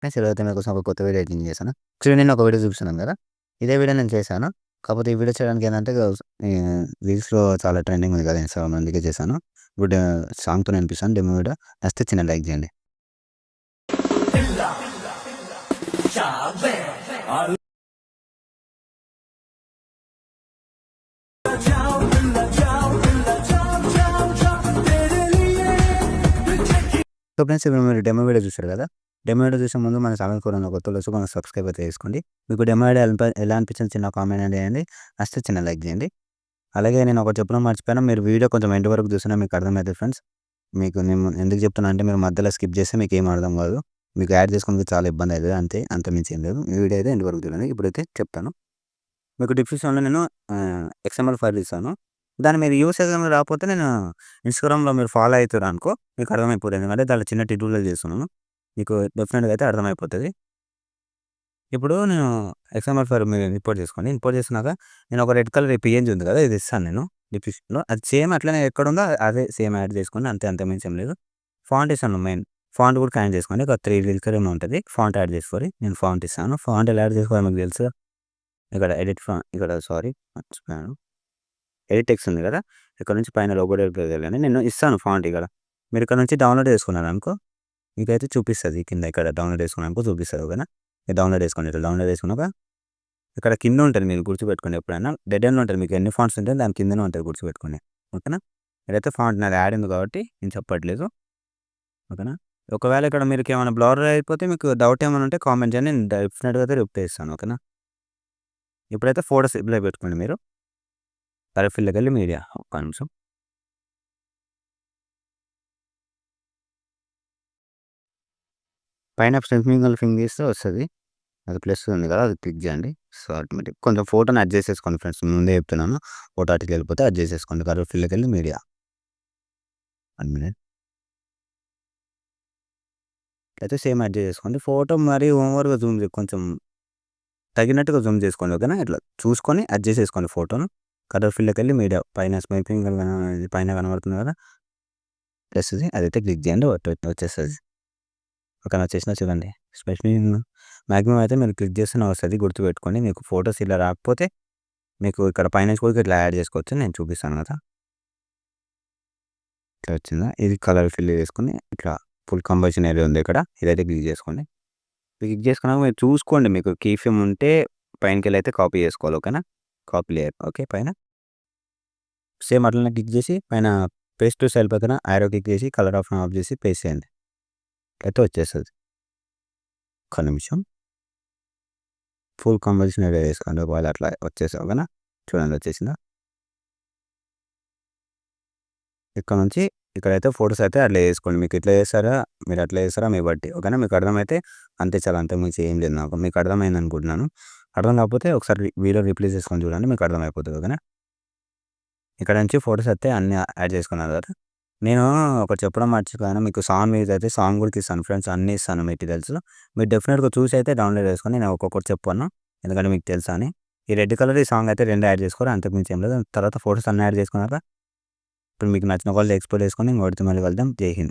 Friends ఈరోజైతే మీకోసం ఒక కొత్త వీడియో ఎడిటింగ్ చేశాను. యాక్చువల్లీ నేను ఒక వీడియో చూపిస్తున్నాను కదా! ఇదే వీడియో నేను చేశాను. కాకపోతే ఈ వీడియో చేయడానికి ఏందంటే రీల్స్‌లో చాలా ట్రెండింగ్ ఉంది కదా! ఇన్‌స్టాగ్రామ్‌లో అందుకే చేశాను. ఇప్పుడు సాంగ్‌తోనే వినిపిస్తాను డెమో వీడియో. నచ్చితే చిన్న లైక్ చేయండి. సో ఫ్రెండ్స్ ఇప్పుడు మీరు డెమో వీడియో చూసారు కదా! డెమో వీడియో చూసే ముందు మన ఛానల్‌కి ఎవరైనా కొత్తోళ్ళొస్తే కొంచెం సబ్స్క్రైబ్ అయితే చేసుకోండి. మీకు డెమో వీడియో ఎలా అనిపించిందో చిన్న కామెంట్ అనేది చేయండి. నచ్చితే చిన్న లైక్ చేయండి. అలాగే నేను ఒకటి చెప్పడం మర్చిపోయాను. మీరు వీడియో కొంచెం ఎండ్ వరకు చూస్తేనే మీకు అర్థమైతది ఫ్రెండ్స్. మీకు నేను ఎందుకు చెప్తున్నా అంటే మీరు మధ్యలో స్కిప్ చేస్తే మీకేం అర్థం కాదు. మీకు యాడ్ చేసుకోవడానికి చాలా ఇబ్బంది అయితది అంతే. అంతకుమించి ఏం లేదు. ఈ వీడియో అయితే ఎండ్ వరకు చూడండి. ఇప్పుడైతే చెప్తాను. మీకు డిస్క్రిప్షన్‌లో నేను ఎక్స్ఎంఎల్ ఫైల్ ఇస్తాను. దాన్ని మీరు యూజ్ చేయడం రాకపోతే నేను ఇన్‌స్టాగ్రామ్‌లో మీరు ఫాలో అయితుర్రనుకో మీకు అర్థమైపోతది. ఎందుకంటే దాంట్లో చిన్న ట్యుటోరియల్ చేస్తున్నాను. మీకు డెఫినిట్‌గా అయితే అర్థమైపోతది. ఇప్పుడు నేను ఎక్స్ఎంఎల్ ఫైల్ మీరు ఇంపోర్ట్ చేసుకోండి. ఇంపోర్ట్ చేసుకున్నాక నేను ఒక రెడ్ కలర్ పీఎన్‌జీ ఉంది కదా! ఇది ఇస్తాను నేను డిస్క్రిప్షన్‌లో. అది సేమ్ అట్లనే ఎక్కడుందో అదే సేమ్ యాడ్ చేసుకోండి. అంతే అంతకుమించి ఏం లేదు. ఫాంట్ ఇస్తాను మెయిన్. ఫాంట్ కూడా కనెక్ట్ చేసుకోండి. ఒక 3 లిరికల్ ఏమో ఉంటది. ఫాంట్ యాడ్ చేసుకోరి. నేను ఫాంట్ ఇస్తాను. ఫాంట్ ఎలా యాడ్ చేసుకోవాలో మీకు తెలుసు. ఇక్కడ ఇక్కడ సారీ మర్చిపోయాను. ఎడిట్ టెక్స్ట్ ఉంది కదా! ఇక్కడ నుంచి పైన లోగో దగ్గరికి వెళ్ళండి. నేను ఇస్తాను ఫాంట్ ఇక్కడ. మీరు ఇక్కడ నుంచి డౌన్‌లోడ్ చేసుకున్నారనుకో మీకైతే చూపిస్తది కింద ఇక్కడ డౌన్‌లోడ్ చేసుకున్నారనుకో చూపిస్తది. ఓకేనా? మీరు డౌన్‌లోడ్ చేసుకోండి. ఇట్లా డౌన్‌లోడ్ చేసుకున్నాక ఇక్కడ కింద ఉంటది మీరు గుర్తుపెట్టుకోండి ఎప్పుడైనా. డెడ్ ఎండ్‌లో ఉంటది. మీకు ఎన్ని ఫాంట్స్ ఉంటాయో దాని కిందనే ఉంటది గుర్తుపెట్టుకోండి. ఓకేనా? ఇదైతే ఫాంట్ నాది యాడ్ ఉంది కాబట్టి నేను చెప్పట్లేదు. ఓకేనా? ఒకవేళ ఇక్కడ మీకేమైనా బ్లర్ అయిపోతే మీకు డౌట్ ఏమైనా ఉంటే కామెంట్ చేయండి. నేను డెఫినిట్‌గా అయితే రిప్లై ఇస్తాను. ఓకేనా? ఇప్పుడైతే ఫోటోస్ రిప్లై పెట్టుకోండి మీరు. ఫిల్‌లోకెళ్ళి మీడియా ఒక్క నిమిషం. పైన సింగిల్ థింగ్ చేస్తే వస్తది. అది ప్లస్ ఉంది కదా! అది క్లిక్ చేయండి. సో, ఆటోమేటిక్ కొంచెం ఫోటోని అడ్జస్ట్ చేసుకోండి ఫ్రెండ్స్. ముందే చెప్తున్నాను. ఫోటో ఆర్ట్‌కి వెళ్ళిపోతే అడ్జస్ట్ చేసుకోండి. ఫిల్‌లోకెళ్ళి మీడియా 1 మినిట్. అయితే సేమ్ అడ్జస్ట్ చేసుకోండి. ఫోటో మరీ ఓవర్‌గా కొంచెం తగినట్టుగా జూమ్ చేసుకోండి. ఓకేనా? ఇట్లా చూసుకొని అడ్జస్ట్ చేసుకోండి ఫోటోను. ఫిల్‌లోకెళ్ళి మీడియా పైన స్మైపింగ్ పైన కనబడుతుంది కదా! ప్లస్‌ది అదైతే క్లిక్ చేయండి. వచ్చేస్తది. ఓకేనా? వచ్చేసిందా చూడండి. స్పెషల్ మాక్సిమం అయితే మీరు క్లిక్ చేస్తేనే వస్తది. గుర్తుపెట్టుకోండి. మీకు ఫోటోస్ ఇలా రాకపోతే మీకు ఇక్కడ పైనుంచి కూడా ఇట్లా యాడ్ చేసుకోవచ్చు. నేను చూపిస్తాను కదా! ఇట్లా వచ్చిందా? ఇది కలర్ ఫిల్ చేసుకొని ఇట్లా ఫుల్ కంబైషన్ ఏరియా ఉంది ఇక్కడ. ఇదైతే క్లిక్ చేసుకోండి. క్లిక్ చేసుకున్నాక మీరు చూసుకోండి. మీకు కీ ఫ్రేమ్ ఉంటే పైనకెళ్ళి అయితే కాపీ చేసుకోవాలి. ఓకేనా? Copy layer. ఓకే. పైన సేమ్ అట్లనే క్లిక్ చేసి పైన పేస్ట్ టు స్టైల్ పక్కన యారో క్లిక్ చేసి కలర్ ఆఫ్ చేసి పేస్ట్ చేయండి. అయితే వచ్చేస్తది. ఒక్క నిమిషం. ఫుల్ కంబైషన్ ఏరియా చేసుకోండి. ఒకవేళ అట్లా వచ్చేసావు ఓకేనా? చూడండి వచ్చేసిందా? ఇక్కడ నుంచి ఇక్కడైతే ఫోటోస్ అయితే అట్లా చేసుకోండి. మీకు ఇట్లా చేస్తారా? మీరు అట్లా చేస్తారా? మీ బట్టి. ఓకేనా? మీకు అర్థమైతే అంతే చాలు. అంతకుమించి ఏం లేదు నాకు. మీకు అర్థమైంది అనుకుంటున్నాను. అర్థం కాకపోతే ఒకసారి వీడియో రిప్లే చేసుకొని చూడండి. మీకు అర్థమైపోతది. ఓకేనా? ఇక్కడ నుంచి ఫోటోస్ అయితే అన్నీ యాడ్ చేసుకున్నారు కదా! నేను ఒకటి చెప్పడం మర్చిపోయాను. మీకు సాంగ్ అయితే సాంగ్ కూడా ఇస్తాను ఫ్రెండ్స్. అన్నీ ఇస్తాను మెటీరియల్స్. మీరు డెఫినిట్‌గా చూసి అయితే డౌన్‌లోడ్ చేసుకొని నేను ఒక్కొక్కటి చెప్పను. ఎందుకంటే మీకు తెలుసా అని. ఈ రెడ్ కలర్ ఈ సాంగ్ అయితే 2 యాడ్ చేసుకోరు. అంతకుమించి ఏం లేదు. తర్వాత ఫోటోస్ అన్నీ యాడ్ చేసుకున్నాక ఇప్పుడు మీకు నచ్చిన వాళ్ళు ఎక్స్‌పోర్ట్ చేసుకొని ఇంకొకటితో మళ్ళీ కలుద్దాం. జై హింద్.